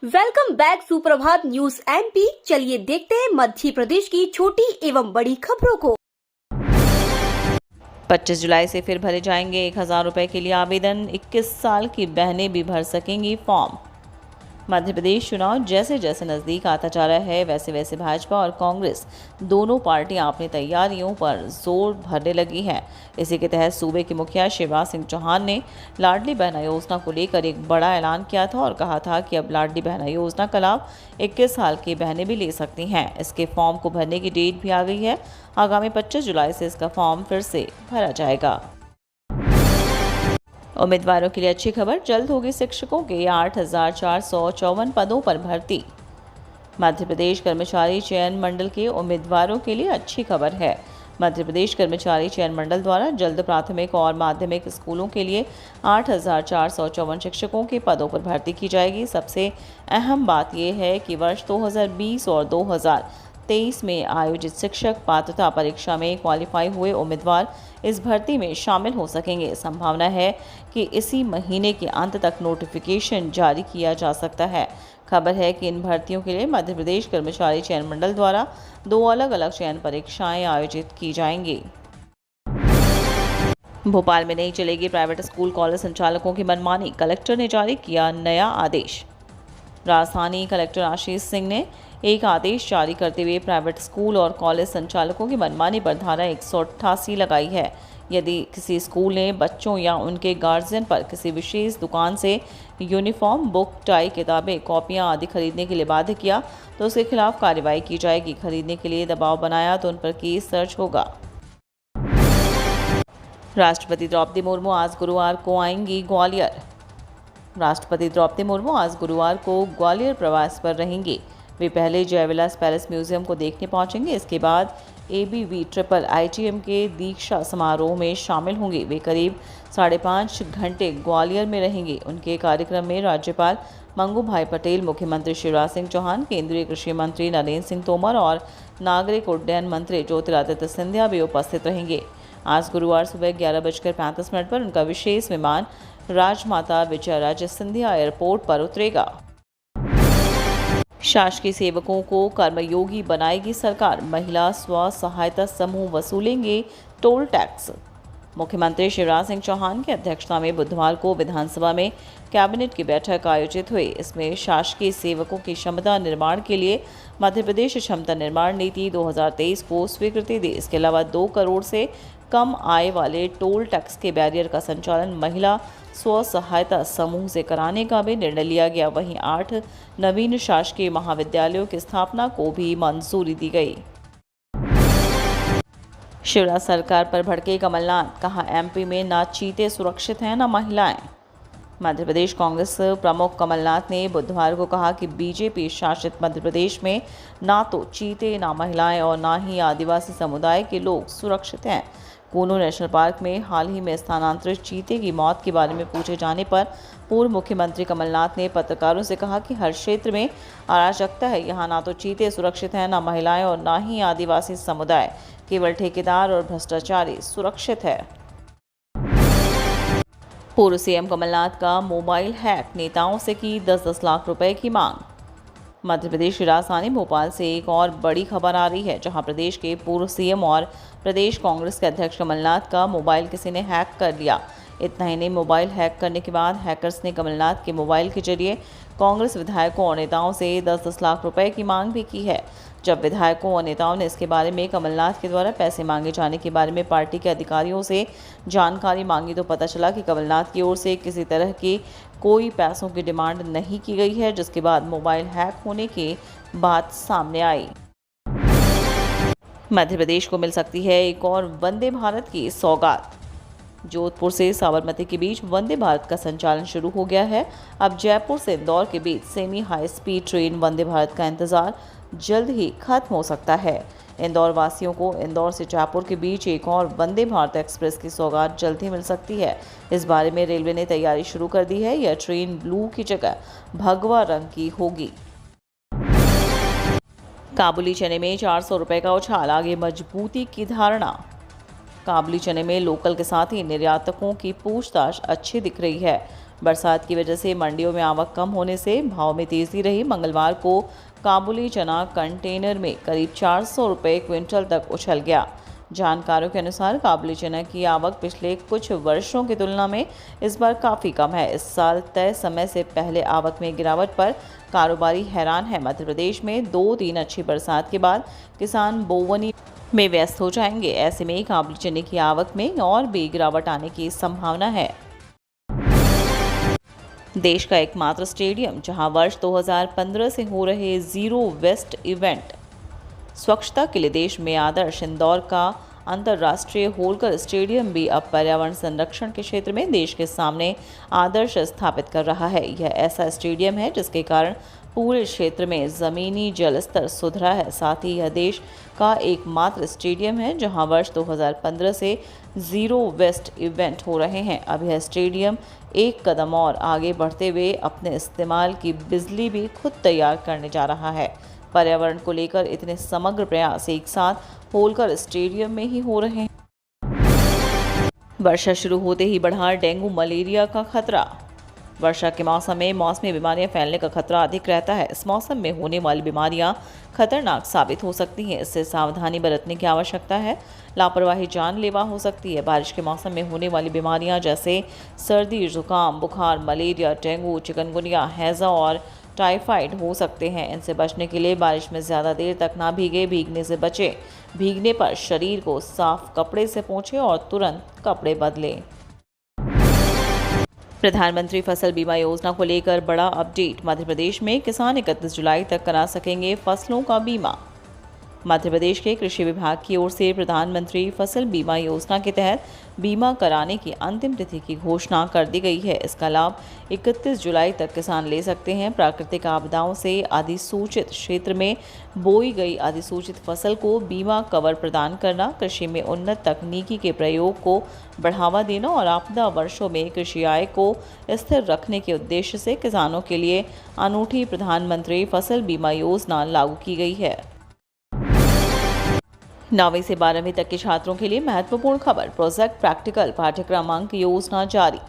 Welcome back सुप्रभात news MP. चलिए देखते हैं मध्य प्रदेश की छोटी एवं बड़ी खबरों को। 25 जुलाई से फिर भरे जाएंगे 1000 रुपये के लिए आवेदन। 21 साल की बहनें भी भर सकेंगी फॉर्म। मध्य प्रदेश चुनाव जैसे जैसे नज़दीक आता जा रहा है वैसे वैसे भाजपा और कांग्रेस दोनों पार्टियां अपनी तैयारियों पर जोर भरने लगी हैं। इसी के तहत सूबे के मुखिया शिवराज सिंह चौहान ने लाडली बहना योजना को लेकर एक बड़ा ऐलान किया था और कहा था कि अब लाडली बहना योजना का लाभ 21 साल की बहनें भी ले सकती हैं। इसके फॉर्म को भरने की डेट भी आ गई है। आगामी 25 जुलाई से इसका फॉर्म फिर से भरा जाएगा। उम्मीदवारों के लिए अच्छी खबर, जल्द होगी शिक्षकों के 8,454 पदों पर भर्ती। मध्य प्रदेश कर्मचारी चयन मंडल के उम्मीदवारों के लिए अच्छी खबर है। मध्य प्रदेश कर्मचारी चयन मंडल द्वारा जल्द प्राथमिक और माध्यमिक स्कूलों के लिए 8,454 शिक्षकों के पदों पर भर्ती की जाएगी। सबसे अहम बात यह है कि वर्ष 2020 और 2023 में आयोजित शिक्षक पात्रता परीक्षा में क्वालिफाई हुए उम्मीदवार इस भर्ती में शामिल हो सकेंगे। संभावना है कि इसी महीने के अंत तक नोटिफिकेशन जारी किया जा सकता है। खबर है कि इन भर्तियों के लिए मध्य प्रदेश कर्मचारी चयन मंडल द्वारा 2 अलग अलग चयन परीक्षाएं आयोजित की जाएंगी। भोपाल में नहीं चलेगी प्राइवेट स्कूल कॉलेज संचालकों की मनमानी, कलेक्टर ने जारी किया नया आदेश। राजधानी कलेक्टर आशीष सिंह ने एक आदेश जारी करते हुए प्राइवेट स्कूल और कॉलेज संचालकों की मनमानी पर धारा 188 लगाई है। यदि किसी स्कूल ने बच्चों या उनके गार्जियन पर किसी विशेष दुकान से यूनिफॉर्म, बुक, टाई, किताबें, कॉपियां आदि खरीदने के लिए बाध्य किया तो उसके खिलाफ कार्रवाई की जाएगी। खरीदने के लिए दबाव बनाया तो उन पर केस दर्ज होगा। राष्ट्रपति द्रौपदी मुर्मू आज गुरुवार को आएंगी ग्वालियर। राष्ट्रपति द्रौपदी मुर्मू आज गुरुवार को ग्वालियर प्रवास पर रहेंगे। वे पहले जयविलास पैलेस म्यूजियम को देखने पहुंचेंगे। इसके बाद ABV ट्रिपल ITM के दीक्षा समारोह में शामिल होंगे। वे करीब 5.5 घंटे ग्वालियर में रहेंगे। उनके कार्यक्रम में राज्यपाल मंगू भाई पटेल, मुख्यमंत्री शिवराज सिंह चौहान, केंद्रीय कृषि मंत्री नरेंद्र सिंह तोमर और नागरिक उड्डयन मंत्री ज्योतिरादित्य सिंधिया भी उपस्थित रहेंगे। आज गुरुवार सुबह 11:35 पर उनका विशेष विमान राजमाता विजयाराजे सिंधिया एयरपोर्ट पर उतरेगा। शासकीय सेवकों को कर्मयोगी बनाएगी सरकार, महिला स्व सहायता समूह वसूलेंगे टोल टैक्स। मुख्यमंत्री शिवराज सिंह चौहान की अध्यक्षता में बुधवार को विधानसभा में कैबिनेट की बैठक आयोजित हुई। इसमें शासकीय सेवकों की क्षमता निर्माण के लिए मध्य प्रदेश क्षमता निर्माण नीति 2023 को स्वीकृति दी। इसके अलावा 2 करोड़ से कम आय वाले टोल टैक्स के बैरियर का संचालन महिला स्व सहायता समूह से कराने का भी निर्णय लिया गया। वहीं 8 नवीन शासकीय महाविद्यालयों की स्थापना को भी मंजूरी दी गई। शिवराज सरकार पर भड़के कमलनाथ, कहा MP में न चीते सुरक्षित हैं न महिलाएं। मध्य प्रदेश कांग्रेस प्रमुख कमलनाथ ने बुधवार को कहा कि बीजेपी शासित मध्य प्रदेश में ना तो चीते, ना महिलाएं और ना ही आदिवासी समुदाय के लोग सुरक्षित हैं। कूनो नेशनल पार्क में हाल ही में स्थानांतरित चीते की मौत के बारे में पूछे जाने पर पूर्व मुख्यमंत्री कमलनाथ ने पत्रकारों से कहा कि हर क्षेत्र में अराजकता है। यहाँ ना तो चीते सुरक्षित हैं, ना महिलाएं और ना ही आदिवासी समुदाय, केवल ठेकेदार और भ्रष्टाचारी सुरक्षित है। पूर्व CM कमलनाथ का मोबाइल हैक, नेताओं से की 10-10 लाख रुपए की मांग। मध्य प्रदेश की राजधानी भोपाल से एक और बड़ी खबर आ रही है, जहां प्रदेश के पूर्व CM और प्रदेश कांग्रेस के अध्यक्ष कमलनाथ का मोबाइल किसी ने हैक कर लिया। इतना ही नहीं, मोबाइल हैक करने के बाद हैकर्स ने कमलनाथ के मोबाइल के जरिए कांग्रेस विधायकों और नेताओं से 10-10 लाख रुपए की मांग भी की है। जब विधायकों और नेताओं ने इसके बारे में कमलनाथ के द्वारा पैसे मांगे जाने के बारे में पार्टी के अधिकारियों से जानकारी मांगी तो पता चला कि कमलनाथ की ओर से किसी तरह की कोई पैसों की डिमांड नहीं की गई है, जिसके बाद मोबाइल हैक होने की बात सामने आई। मध्य प्रदेश को मिल सकती है एक और वंदे भारत की सौगात। जोधपुर से साबरमती के बीच वंदे भारत का संचालन शुरू हो गया है। अब जयपुर से इंदौर के बीच semi high speed train Vande Bharat का इंतजार जल्द ही खत्म हो सकता है। इंदौर वासियों को इंदौर से जयपुर के बीच एक और वंदे भारत एक्सप्रेस की सौगात जल्द ही मिल सकती है। इस बारे में रेलवे ने तैयारी शुरू कर दी है। यह ट्रेन ब्लू की जगह भगवा रंग की होगी। काबुली चने में 400 रुपये का उछाल, आगे मजबूती की धारणा। काबुली चने में लोकल के साथ ही निर्यातकों की पूछताछ अच्छी दिख रही है। बरसात की वजह से मंडियों में आवक कम होने से भाव में तेजी रही। मंगलवार को काबुली चना कंटेनर में करीब 400 रुपये क्विंटल तक उछल गया। जानकारों के अनुसार काबुली चना की आवक पिछले कुछ वर्षों की तुलना में इस बार काफ़ी कम है। इस साल तय समय से पहले आवक में गिरावट पर कारोबारी हैरान है। मध्य प्रदेश में 2-3 अच्छी बरसात के बाद किसान बोवनी में व्यस्त हो जाएंगे। ऐसे में काबुली चने की आवक में और भी गिरावट आने की संभावना है। देश का एकमात्र स्टेडियम जहां वर्ष 2015 से हो रहे जीरो वेस्ट इवेंट स्वच्छता के लिए देश में आदर्श, इंदौर का अंतर्राष्ट्रीय होलकर स्टेडियम भी अब पर्यावरण संरक्षण के क्षेत्र में देश के सामने आदर्श स्थापित कर रहा है। यह ऐसा स्टेडियम है जिसके कारण पूरे क्षेत्र में ज़मीनी जल स्तर सुधरा है। साथ ही यह देश का एकमात्र स्टेडियम है जहां वर्ष 2015 से जीरो वेस्ट इवेंट हो रहे हैं। अब यह स्टेडियम एक कदम और आगे बढ़ते हुए अपने इस्तेमाल की बिजली भी खुद तैयार करने जा रहा है। पर्यावरण को लेकर इतने समग्र प्रयास एक साथ होलकर स्टेडियम में ही हो रहे हैं। वर्षा शुरू होते ही बढ़ा डेंगू मलेरिया का खतरा। वर्षा के मौसम में मौसमी बीमारियां फैलने का खतरा अधिक रहता है। इस मौसम में होने वाली बीमारियां खतरनाक साबित हो सकती हैं। इससे सावधानी बरतने की आवश्यकता है। लापरवाही जानलेवा हो सकती है। बारिश के मौसम में होने वाली बीमारियां जैसे सर्दी, जुकाम, बुखार, मलेरिया, डेंगू, चिकनगुनिया, हैजा और टाइफाइड हो सकते हैं। इनसे बचने के लिए बारिश में ज़्यादा देर तक ना भीगने से बचें। भीगने पर शरीर को साफ कपड़े से पोंछें और तुरंत कपड़े बदलें। प्रधानमंत्री फसल बीमा योजना को लेकर बड़ा अपडेट। मध्य प्रदेश में किसान 31 जुलाई तक करा सकेंगे फसलों का बीमा। मध्य प्रदेश के कृषि विभाग की ओर से प्रधानमंत्री फसल बीमा योजना के तहत बीमा कराने की अंतिम तिथि की घोषणा कर दी गई है। इसका लाभ 31 जुलाई तक किसान ले सकते हैं। प्राकृतिक आपदाओं से अधिसूचित क्षेत्र में बोई गई अधिसूचित फसल को बीमा कवर प्रदान करना, कृषि में उन्नत तकनीकी के प्रयोग को बढ़ावा देना और आपदा वर्षों में कृषि आय को स्थिर रखने के उद्देश्य से किसानों के लिए अनूठी प्रधानमंत्री फसल बीमा योजना लागू की गई है। 9वीं से 12वीं तक के छात्रों के लिए महत्वपूर्ण खबर। प्रोजेक्ट प्रैक्टिकल पाठ्यक्रम अंक योजना जारी।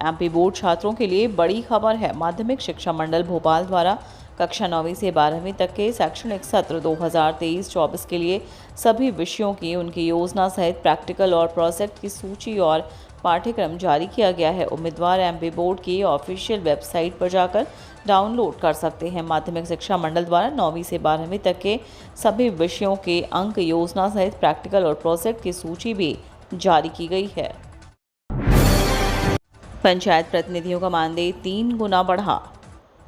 एमपी बोर्ड छात्रों के लिए बड़ी खबर है। माध्यमिक शिक्षा मंडल भोपाल द्वारा कक्षा 9वीं से 12वीं तक के शैक्षणिक सत्र 2023-24 के लिए सभी विषयों की उनकी योजना सहित प्रैक्टिकल और प्रोजेक्ट की सूची और पाठ्यक्रम जारी किया गया है। उम्मीदवार एमपी बोर्ड की ऑफिशियल वेबसाइट पर जाकर डाउनलोड कर सकते हैं। माध्यमिक शिक्षा मंडल द्वारा 9वीं से 12वीं तक के सभी विषयों के अंक योजना सहित प्रैक्टिकल और प्रोजेक्ट की सूची भी जारी की गई है। पंचायत प्रतिनिधियों का मानदेय 3 गुना बढ़ा।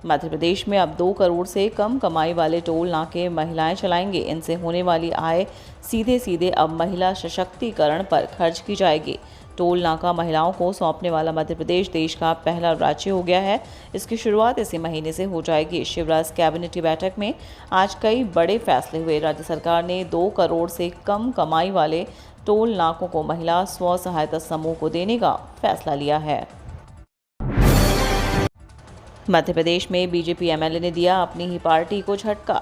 मध्य प्रदेश में अब 2 करोड़ से कम कमाई वाले टोल नाके महिलाएं चलाएंगे। इनसे होने वाली आय सीधे अब महिला सशक्तिकरण पर खर्च की जाएगी। टोल नाका महिलाओं को सौंपने वाला मध्य प्रदेश देश का पहला राज्य हो गया है। इसकी शुरुआत इसी महीने से हो जाएगी। शिवराज कैबिनेट की बैठक में आज कई बड़े फैसले हुए। राज्य सरकार ने 2 करोड़ से कम कमाई वाले टोल नाकों को महिला स्व सहायता समूह को देने का फैसला लिया है। मध्य प्रदेश में बीजेपी एमएलए ने दिया अपनी ही पार्टी को झटका।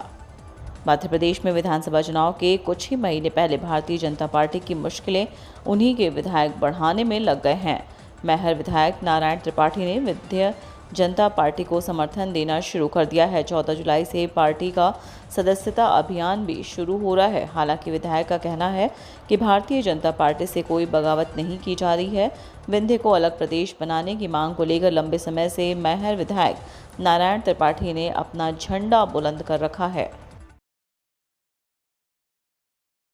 मध्य प्रदेश में विधानसभा चुनाव के कुछ ही महीने पहले भारतीय जनता पार्टी की मुश्किलें उन्हीं के विधायक बढ़ाने में लग गए हैं। मैहर विधायक नारायण त्रिपाठी ने विधायी जनता पार्टी को समर्थन देना शुरू कर दिया है। 14 जुलाई से पार्टी का सदस्यता अभियान भी शुरू हो रहा है। हालांकि विधायक का कहना है कि भारतीय जनता पार्टी से कोई बगावत नहीं की जा रही है। विंध्य को अलग प्रदेश बनाने की मांग को लेकर लंबे समय से मैहर विधायक नारायण त्रिपाठी ने अपना झंडा बुलंद कर रखा है।